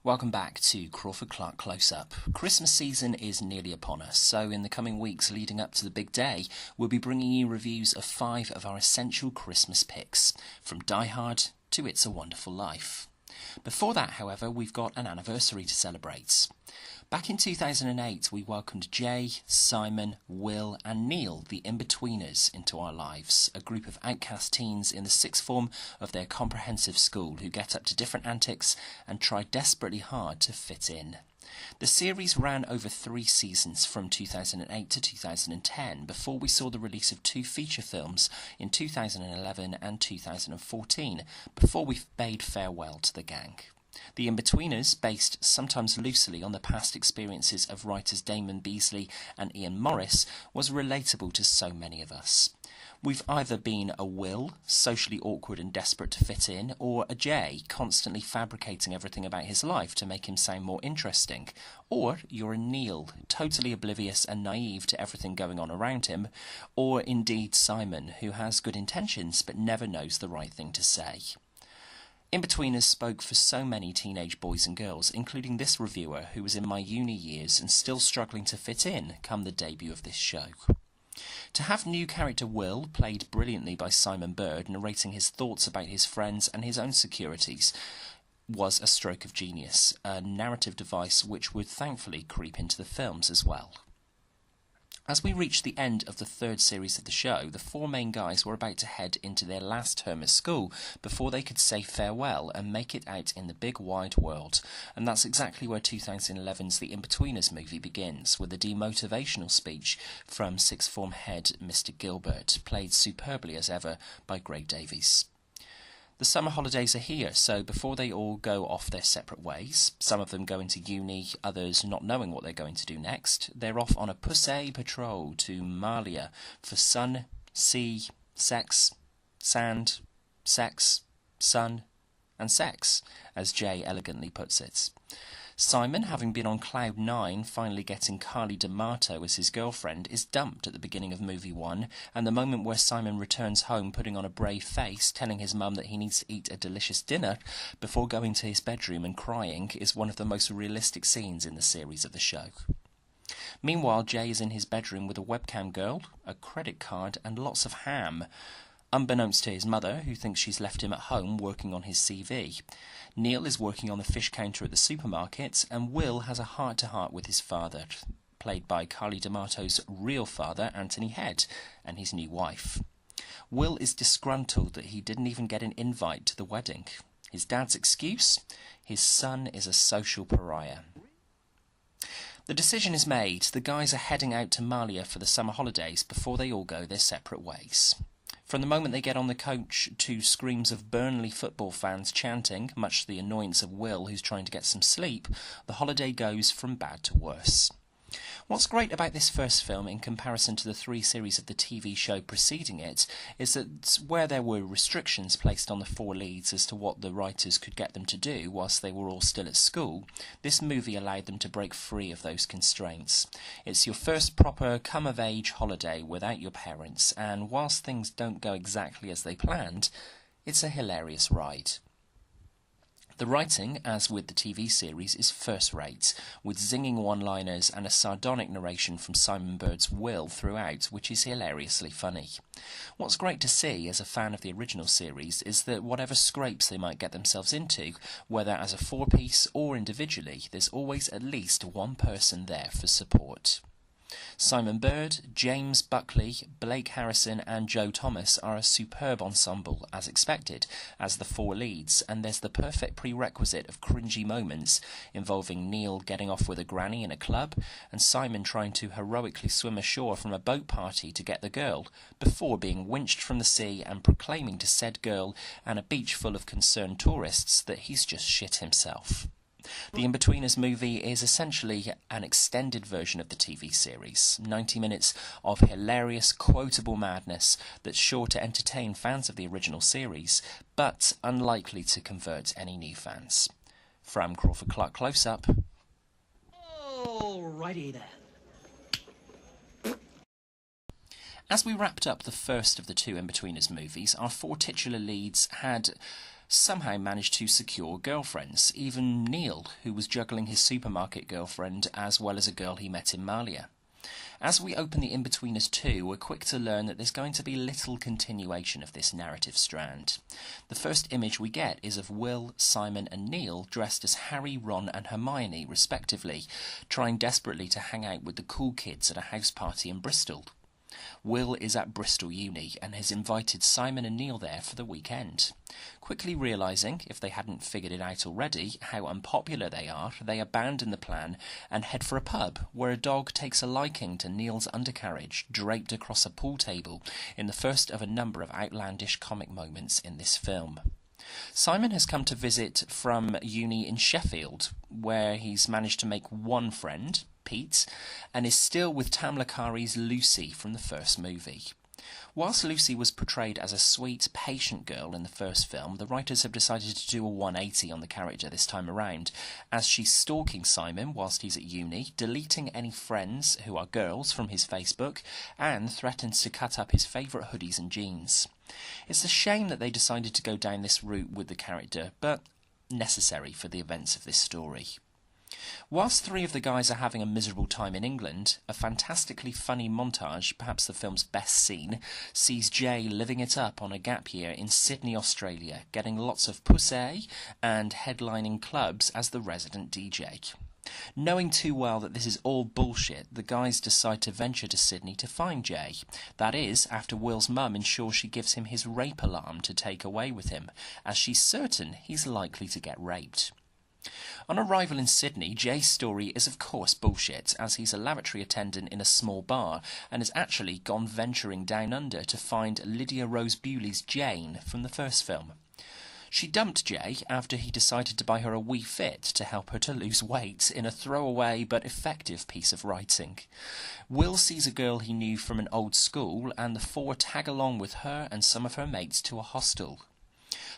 Welcome back to Crawford-Clark Close-Up. Christmas season is nearly upon us, so in the coming weeks leading up to the big day, we'll be bringing you reviews of 5 of our essential Christmas picks, from Die Hard to It's a Wonderful Life. Before that, however, we've got an anniversary to celebrate. Back in 2008, we welcomed Jay, Simon, Will and Neil, the Inbetweeners, into our lives, a group of outcast teens in the sixth form of their comprehensive school who get up to different antics and try desperately hard to fit in. The series ran over 3 seasons from 2008 to 2010 before we saw the release of 2 feature films in 2011 and 2014 before we bade farewell to the gang. The Inbetweeners, based sometimes loosely on the past experiences of writers Damon Beasley and Ian Morris, was relatable to so many of us. We've either been a Will, socially awkward and desperate to fit in, or a Jay, constantly fabricating everything about his life to make him sound more interesting. Or you're a Neil, totally oblivious and naive to everything going on around him. Or indeed Simon, who has good intentions but never knows the right thing to say. Inbetweeners spoke for so many teenage boys and girls, including this reviewer who was in my uni years and still struggling to fit in come the debut of this show. To have new character Will, played brilliantly by Simon Bird, narrating his thoughts about his friends and his own securities, was a stroke of genius, a narrative device which would thankfully creep into the films as well. As we reached the end of the 3rd series of the show, the 4 main guys were about to head into their last term at school before they could say farewell and make it out in the big wide world. And that's exactly where 2011's The Inbetweeners movie begins, with a demotivational speech from sixth form head Mr. Gilbert, played superbly as ever by Greg Davies. The summer holidays are here, so before they all go off their separate ways, some of them going to uni, others not knowing what they're going to do next, they're off on a pussy patrol to Malia for sun, sea, sex, sand, sex, sun, and sex, as Jay elegantly puts it. Simon, having been on cloud 9, finally getting Carly D'Amato as his girlfriend, is dumped at the beginning of movie 1, and the moment where Simon returns home putting on a brave face, telling his mum that he needs to eat a delicious dinner before going to his bedroom and crying, is one of the most realistic scenes in the series of the show. Meanwhile, Jay is in his bedroom with a webcam girl, a credit card and lots of ham, unbeknownst to his mother, who thinks she's left him at home working on his CV. Neil is working on the fish counter at the supermarket, and Will has a heart-to-heart with his father, played by Carly D'Amato's real father, Anthony Head, and his new wife. Will is disgruntled that he didn't even get an invite to the wedding. His dad's excuse? His son is a social pariah. The decision is made. The guys are heading out to Malia for the summer holidays before they all go their separate ways. From the moment they get on the coach to screams of Burnley football fans chanting, much to the annoyance of Will, who's trying to get some sleep, the holiday goes from bad to worse. What's great about this first film in comparison to the 3 series of the TV show preceding it is that where there were restrictions placed on the 4 leads as to what the writers could get them to do whilst they were all still at school, this movie allowed them to break free of those constraints. It's your first proper come-of-age holiday without your parents, and whilst things don't go exactly as they planned, it's a hilarious ride. The writing, as with the TV series, is first-rate, with zinging one-liners and a sardonic narration from Simon Bird's Will throughout, which is hilariously funny. What's great to see as a fan of the original series is that whatever scrapes they might get themselves into, whether as a 4-piece or individually, there's always at least one person there for support. Simon Bird, James Buckley, Blake Harrison and Joe Thomas are a superb ensemble, as expected, as the 4 leads, and there's the perfect prerequisite of cringy moments involving Neil getting off with a granny in a club and Simon trying to heroically swim ashore from a boat party to get the girl, before being winched from the sea and proclaiming to said girl and a beach full of concerned tourists that he's just shit himself. The Inbetweeners movie is essentially an extended version of the TV series, 90 minutes of hilarious, quotable madness that's sure to entertain fans of the original series, but unlikely to convert any new fans. From Crawford-Clark Close-Up. Alrighty then. As we wrapped up the first of the 2 Inbetweeners movies, our 4 titular leads had somehow managed to secure girlfriends, even Neil, who was juggling his supermarket girlfriend as well as a girl he met in Malia. As we open the Inbetweeners 2, we're quick to learn that there's going to be little continuation of this narrative strand. The first image we get is of Will, Simon and Neil dressed as Harry, Ron and Hermione, respectively, trying desperately to hang out with the cool kids at a house party in Bristol. Will is at Bristol Uni and has invited Simon and Neil there for the weekend. Quickly realising, if they hadn't figured it out already, how unpopular they are, they abandon the plan and head for a pub where a dog takes a liking to Neil's undercarriage draped across a pool table in the first of a number of outlandish comic moments in this film. Simon has come to visit from uni in Sheffield, where he's managed to make one friend, Pete, and is still with Tamla Kari's Lucy from the first movie. Whilst Lucy was portrayed as a sweet, patient girl in the first film, the writers have decided to do a 180 on the character this time around, as she's stalking Simon whilst he's at uni, deleting any friends who are girls from his Facebook, and threatens to cut up his favourite hoodies and jeans. It's a shame that they decided to go down this route with the character, but necessary for the events of this story. Whilst three of the guys are having a miserable time in England, a fantastically funny montage, perhaps the film's best scene, sees Jay living it up on a gap year in Sydney, Australia, getting lots of pussy and headlining clubs as the resident DJ. Knowing too well that this is all bullshit, the guys decide to venture to Sydney to find Jay. That is, after Will's mum ensures she gives him his rape alarm to take away with him, as she's certain he's likely to get raped. On arrival in Sydney, Jay's story is of course bullshit, as he's a lavatory attendant in a small bar and has actually gone venturing down under to find Lydia Rose Bewley's Jane from the first film. She dumped Jay after he decided to buy her a Wii Fit to help her to lose weight in a throwaway but effective piece of writing. Will sees a girl he knew from an old school, and the four tag along with her and some of her mates to a hostel.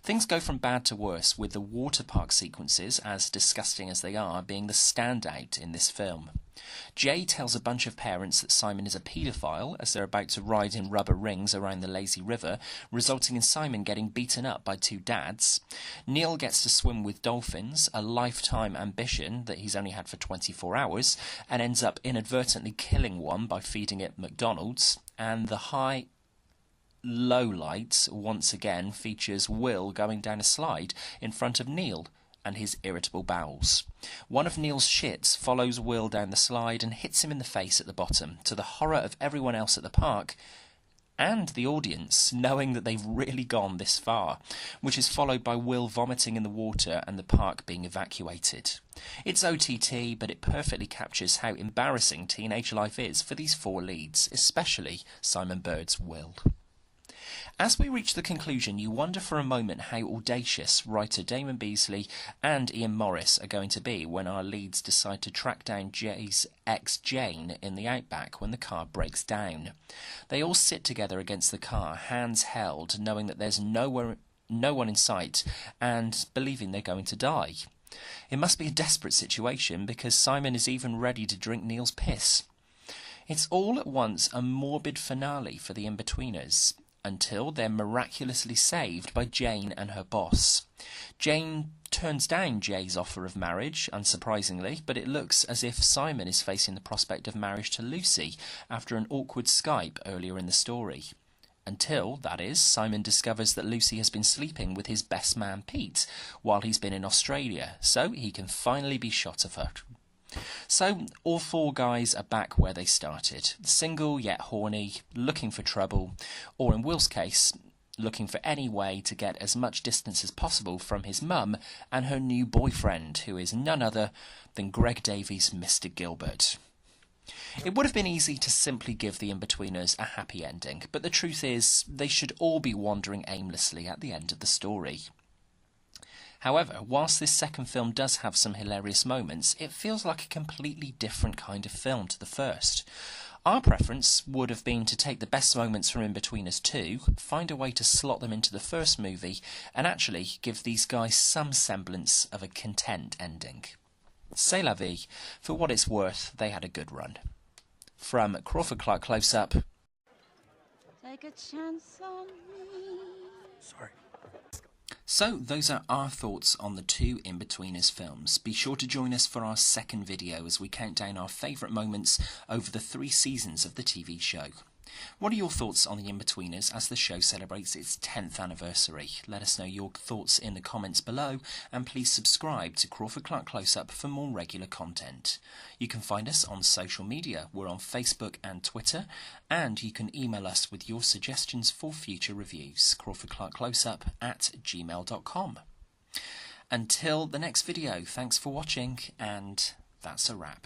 Things go from bad to worse, with the water park sequences, as disgusting as they are, being the standout in this film. Jay tells a bunch of parents that Simon is a paedophile as they're about to ride in rubber rings around the lazy river, resulting in Simon getting beaten up by two dads. Neil gets to swim with dolphins, a lifetime ambition that he's only had for 24 hours, and ends up inadvertently killing one by feeding it McDonald's. And the low light once again features Will going down a slide in front of Neil and his irritable bowels. One of Neil's shits follows Will down the slide and hits him in the face at the bottom, to the horror of everyone else at the park and the audience, knowing that they've really gone this far, which is followed by Will vomiting in the water and the park being evacuated. It's OTT, but it perfectly captures how embarrassing teenage life is for these four leads, especially Simon Bird's Will. As we reach the conclusion, you wonder for a moment how audacious writer Damon Beasley and Ian Morris are going to be when our leads decide to track down Jay's ex Jane in the outback when the car breaks down. They all sit together against the car, hands held, knowing that there's no one in sight and believing they're going to die. It must be a desperate situation, because Simon is even ready to drink Neil's piss. It's all at once a morbid finale for the Inbetweeners, until they're miraculously saved by Jane and her boss. Jane turns down Jay's offer of marriage, unsurprisingly, but it looks as if Simon is facing the prospect of marriage to Lucy after an awkward Skype earlier in the story. Until, that is, Simon discovers that Lucy has been sleeping with his best man Pete while he's been in Australia, so he can finally be shot of her. So, all four guys are back where they started, single yet horny, looking for trouble, or in Will's case, looking for any way to get as much distance as possible from his mum and her new boyfriend, who is none other than Greg Davies' Mr. Gilbert. It would have been easy to simply give the Inbetweeners a happy ending, but the truth is, they should all be wandering aimlessly at the end of the story. However, whilst this second film does have some hilarious moments, it feels like a completely different kind of film to the first. Our preference would have been to take the best moments from Inbetweeners 2, find a way to slot them into the first movie, and actually give these guys some semblance of a content ending. C'est la vie. For what it's worth, they had a good run. From Crawford-Clark Close-Up. Take a chance on me. Sorry. So those are our thoughts on the two Inbetweeners films. Be sure to join us for our second video as we count down our favourite moments over the 3 seasons of the TV show. What are your thoughts on the Inbetweeners as the show celebrates its 10th anniversary? Let us know your thoughts in the comments below, and please subscribe to Crawford-Clark Close-Up for more regular content. You can find us on social media. We're on Facebook and Twitter, and you can email us with your suggestions for future reviews, crawfordclarkcloseup@gmail.com. Until the next video, thanks for watching, and that's a wrap.